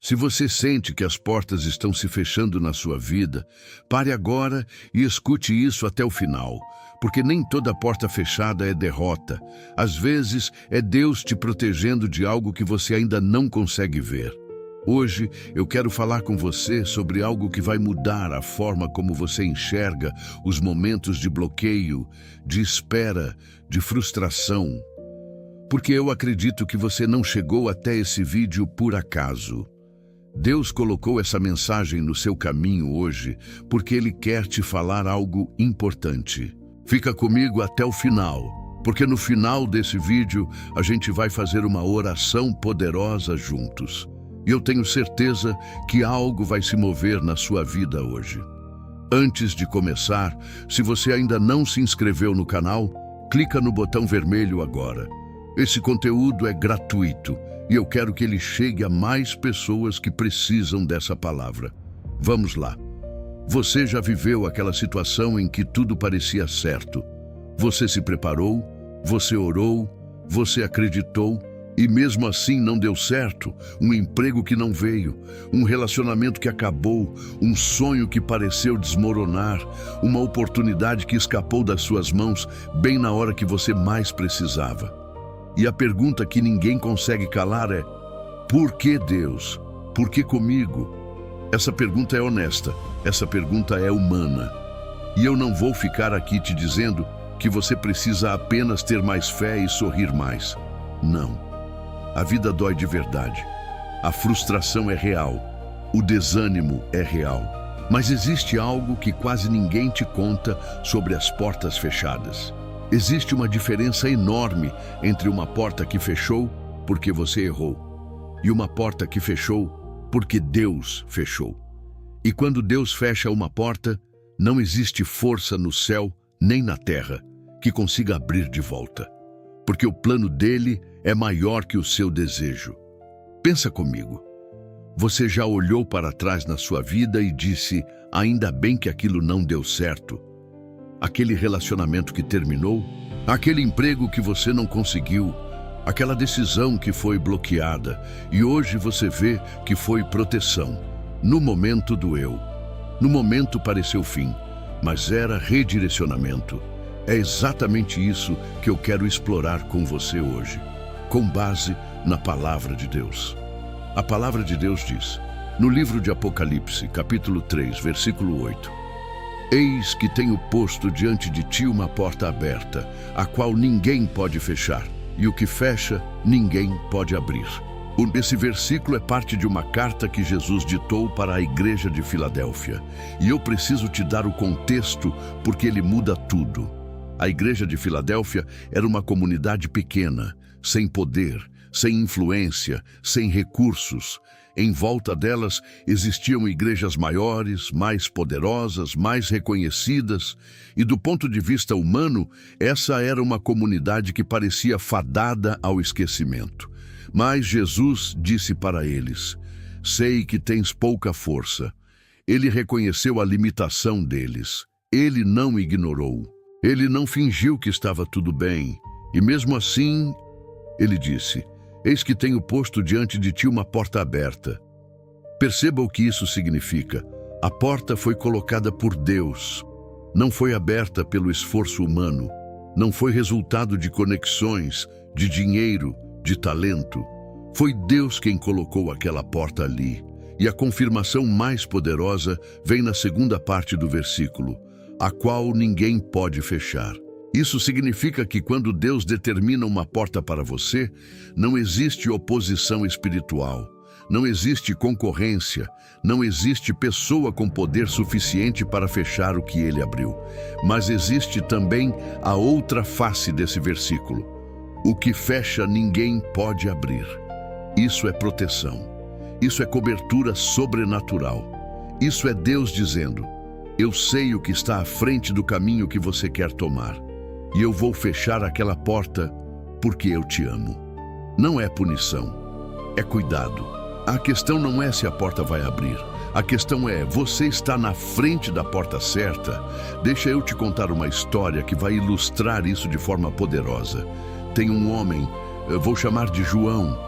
Se você sente que as portas estão se fechando na sua vida, pare agora e escute isso até o final, porque nem toda porta fechada é derrota. Às vezes, é Deus te protegendo de algo que você ainda não consegue ver. Hoje, eu quero falar com você sobre algo que vai mudar a forma como você enxerga os momentos de bloqueio, de espera, de frustração. Porque eu acredito que você não chegou até esse vídeo por acaso. Deus colocou essa mensagem no seu caminho hoje porque Ele quer te falar algo importante. Fica comigo até o final, porque no final desse vídeo a gente vai fazer uma oração poderosa juntos. E eu tenho certeza que algo vai se mover na sua vida hoje. Antes de começar, se você ainda não se inscreveu no canal, clica no botão vermelho agora. Esse conteúdo é gratuito e eu quero que ele chegue a mais pessoas que precisam dessa palavra. Vamos lá. Você já viveu aquela situação em que tudo parecia certo. Você se preparou, você orou, você acreditou e mesmo assim não deu certo. Um emprego que não veio, um relacionamento que acabou, um sonho que pareceu desmoronar, uma oportunidade que escapou das suas mãos bem na hora que você mais precisava. E a pergunta que ninguém consegue calar é: por que Deus? Por que comigo? Essa pergunta é honesta, essa pergunta é humana. E eu não vou ficar aqui te dizendo que você precisa apenas ter mais fé e sorrir mais. Não. A vida dói de verdade. A frustração é real. O desânimo é real. Mas existe algo que quase ninguém te conta sobre as portas fechadas. Existe uma diferença enorme entre uma porta que fechou porque você errou e uma porta que fechou porque Deus fechou. E quando Deus fecha uma porta, não existe força no céu nem na terra que consiga abrir de volta, porque o plano dele é maior que o seu desejo. Pensa comigo. Você já olhou para trás na sua vida e disse: ainda bem que aquilo não deu certo? Aquele relacionamento que terminou, aquele emprego que você não conseguiu, aquela decisão que foi bloqueada, e hoje você vê que foi proteção. No momento doeu, no momento pareceu fim, mas era redirecionamento. É exatamente isso que eu quero explorar com você hoje, com base na Palavra de Deus. A Palavra de Deus diz, no livro de Apocalipse, capítulo 3, versículo 8, Eis que tenho posto diante de ti uma porta aberta, a qual ninguém pode fechar, e o que fecha, ninguém pode abrir. Esse versículo é parte de uma carta que Jesus ditou para a igreja de Filadélfia. E eu preciso te dar o contexto porque ele muda tudo. A igreja de Filadélfia era uma comunidade pequena, sem poder, sem influência, sem recursos. Em volta delas existiam igrejas maiores, mais poderosas, mais reconhecidas, e do ponto de vista humano, essa era uma comunidade que parecia fadada ao esquecimento. Mas Jesus disse para eles: sei que tens pouca força. Ele reconheceu a limitação deles. Ele não ignorou. Ele não fingiu que estava tudo bem. E mesmo assim, ele disse: eis que tenho posto diante de ti uma porta aberta. Perceba o que isso significa. A porta foi colocada por Deus. Não foi aberta pelo esforço humano. Não foi resultado de conexões, de dinheiro, de talento. Foi Deus quem colocou aquela porta ali. E a confirmação mais poderosa vem na segunda parte do versículo, a qual ninguém pode fechar. Isso significa que quando Deus determina uma porta para você, não existe oposição espiritual, não existe concorrência, não existe pessoa com poder suficiente para fechar o que ele abriu. Mas existe também a outra face desse versículo. O que fecha ninguém pode abrir. Isso é proteção. Isso é cobertura sobrenatural. Isso é Deus dizendo: eu sei o que está à frente do caminho que você quer tomar. E eu vou fechar aquela porta porque eu te amo. Não é punição, é cuidado. A questão não é se a porta vai abrir. A questão é, você está na frente da porta certa? Deixa eu te contar uma história que vai ilustrar isso de forma poderosa. Tem um homem, eu vou chamar de João.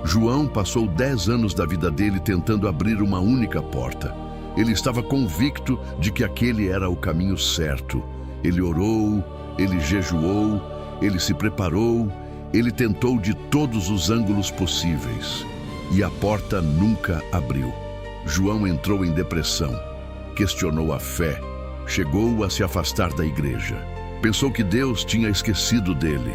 João passou 10 anos da vida dele tentando abrir uma única porta. Ele estava convicto de que aquele era o caminho certo. Ele orou, ele jejuou, ele se preparou, ele tentou de todos os ângulos possíveis. E a porta nunca abriu. João entrou em depressão, questionou a fé, chegou a se afastar da igreja. Pensou que Deus tinha esquecido dele.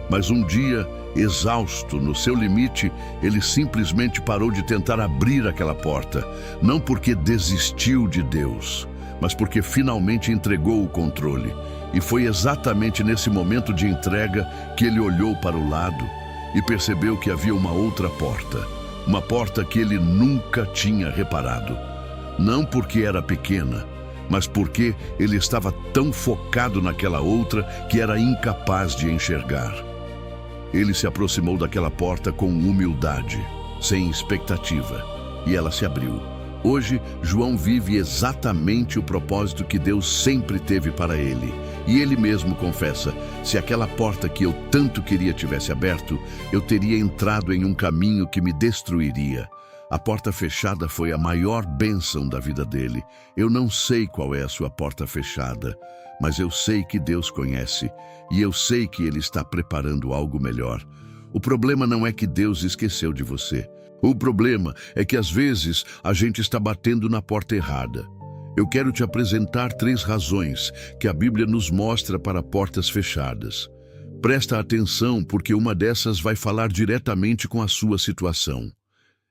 Mas um dia, exausto no seu limite, ele simplesmente parou de tentar abrir aquela porta. Não porque desistiu de Deus, mas porque finalmente entregou o controle. E foi exatamente nesse momento de entrega que ele olhou para o lado e percebeu que havia uma outra porta. Uma porta que ele nunca tinha reparado. Não porque era pequena, mas porque ele estava tão focado naquela outra que era incapaz de enxergar. Ele se aproximou daquela porta com humildade, sem expectativa, e ela se abriu. Hoje, João vive exatamente o propósito que Deus sempre teve para ele. E ele mesmo confessa: se aquela porta que eu tanto queria tivesse aberto, eu teria entrado em um caminho que me destruiria. A porta fechada foi a maior bênção da vida dele. Eu não sei qual é a sua porta fechada, mas eu sei que Deus conhece, e eu sei que Ele está preparando algo melhor. O problema não é que Deus esqueceu de você. O problema é que às vezes a gente está batendo na porta errada. Eu quero te apresentar 3 razões que a Bíblia nos mostra para portas fechadas. Presta atenção, porque uma dessas vai falar diretamente com a sua situação.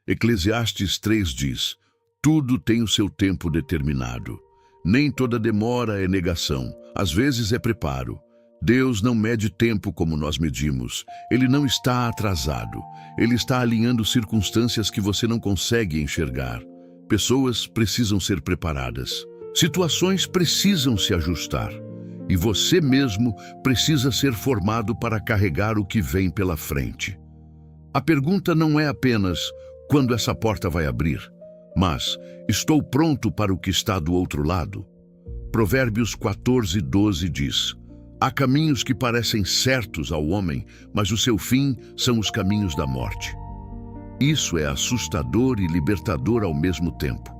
Eclesiastes 3 diz: tudo tem o seu tempo determinado. Nem toda demora é negação, às vezes é preparo. Deus não mede tempo como nós medimos. Ele não está atrasado. Ele está alinhando circunstâncias que você não consegue enxergar. Pessoas precisam ser preparadas. Situações precisam se ajustar. E você mesmo precisa ser formado para carregar o que vem pela frente. A pergunta não é apenas quando essa porta vai abrir, mas estou pronto para o que está do outro lado? Provérbios 14:12 diz: há caminhos que parecem certos ao homem, mas o seu fim são os caminhos da morte. Isso é assustador e libertador ao mesmo tempo.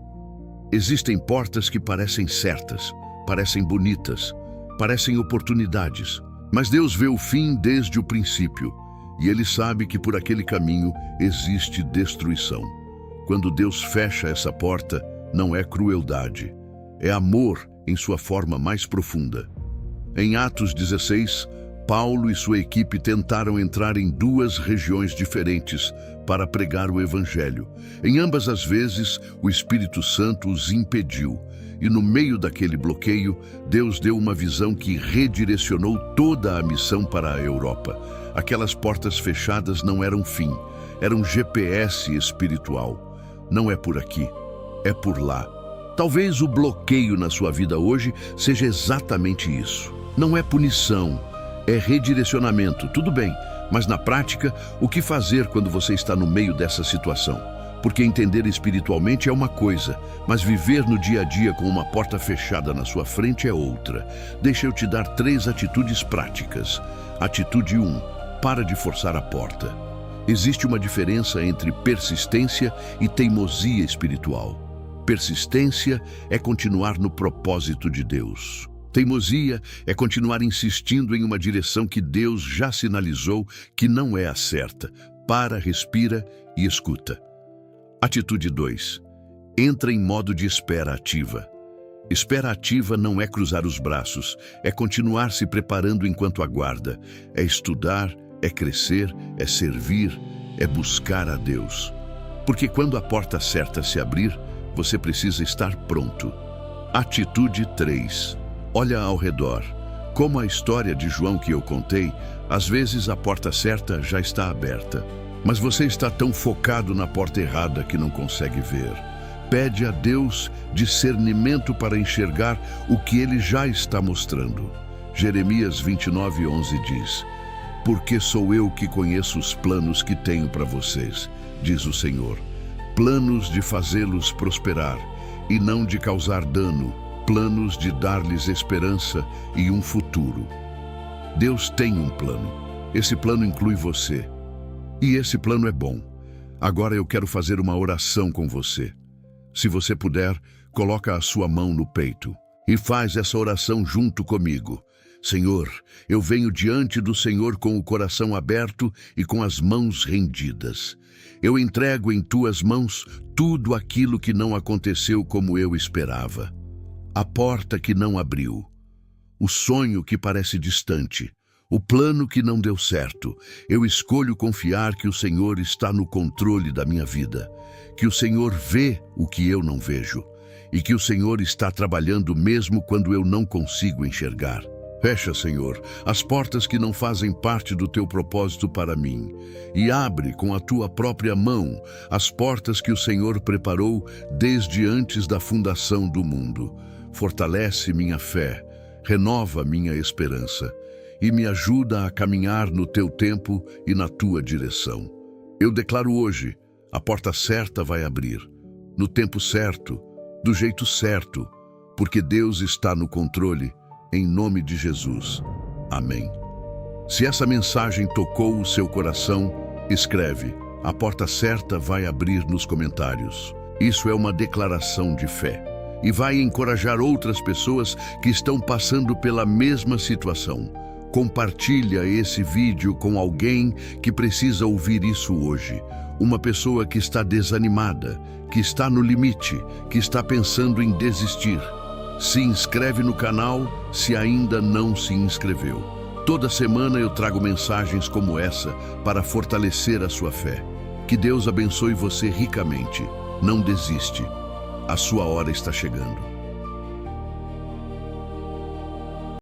Existem portas que parecem certas, parecem bonitas, parecem oportunidades, mas Deus vê o fim desde o princípio, e Ele sabe que por aquele caminho existe destruição. Quando Deus fecha essa porta, não é crueldade, é amor em sua forma mais profunda. Em Atos 16, Paulo e sua equipe tentaram entrar em 2 regiões diferentes para pregar o Evangelho. Em ambas as vezes, o Espírito Santo os impediu. E no meio daquele bloqueio, Deus deu uma visão que redirecionou toda a missão para a Europa. Aquelas portas fechadas não eram fim, eram GPS espiritual. Não é por aqui, é por lá. Talvez o bloqueio na sua vida hoje seja exatamente isso. Não é punição, é redirecionamento, tudo bem, mas na prática, o que fazer quando você está no meio dessa situação? Porque entender espiritualmente é uma coisa, mas viver no dia a dia com uma porta fechada na sua frente é outra. Deixa eu te dar 3 atitudes práticas. Atitude 1, para de forçar a porta. Existe uma diferença entre persistência e teimosia espiritual. Persistência é continuar no propósito de Deus. Teimosia é continuar insistindo em uma direção que Deus já sinalizou que não é a certa. Para, respira e escuta. Atitude 2. Entra em modo de espera ativa. Espera ativa não é cruzar os braços, é continuar se preparando enquanto aguarda. É estudar, é crescer, é servir, é buscar a Deus. Porque quando a porta certa se abrir, você precisa estar pronto. Atitude 3. Olha ao redor. Como a história de João que eu contei, às vezes a porta certa já está aberta, mas você está tão focado na porta errada que não consegue ver. Pede a Deus discernimento para enxergar o que Ele já está mostrando. Jeremias 29:11 diz: porque sou eu que conheço os planos que tenho para vocês, diz o Senhor, planos de fazê-los prosperar e não de causar dano, planos de dar-lhes esperança e um futuro. Deus tem um plano. Esse plano inclui você. E esse plano é bom. Agora eu quero fazer uma oração com você. Se você puder, coloca a sua mão no peito e faz essa oração junto comigo. Senhor, eu venho diante do Senhor com o coração aberto e com as mãos rendidas. Eu entrego em tuas mãos tudo aquilo que não aconteceu como eu esperava. A porta que não abriu, o sonho que parece distante, o plano que não deu certo. Eu escolho confiar que o Senhor está no controle da minha vida, que o Senhor vê o que eu não vejo e que o Senhor está trabalhando mesmo quando eu não consigo enxergar. Fecha, Senhor, as portas que não fazem parte do teu propósito para mim e abre com a tua própria mão as portas que o Senhor preparou desde antes da fundação do mundo. Fortalece minha fé, renova minha esperança e me ajuda a caminhar no teu tempo e na tua direção. Eu declaro hoje, a porta certa vai abrir, no tempo certo, do jeito certo, porque Deus está no controle, em nome de Jesus. Amém. Se essa mensagem tocou o seu coração, escreve: a porta certa vai abrir nos comentários. Isso é uma declaração de fé e vai encorajar outras pessoas que estão passando pela mesma situação. Compartilha esse vídeo com alguém que precisa ouvir isso hoje. Uma pessoa que está desanimada, que está no limite, que está pensando em desistir. Se inscreve no canal se ainda não se inscreveu. Toda semana eu trago mensagens como essa para fortalecer a sua fé. Que Deus abençoe você ricamente. Não desiste. A sua hora está chegando.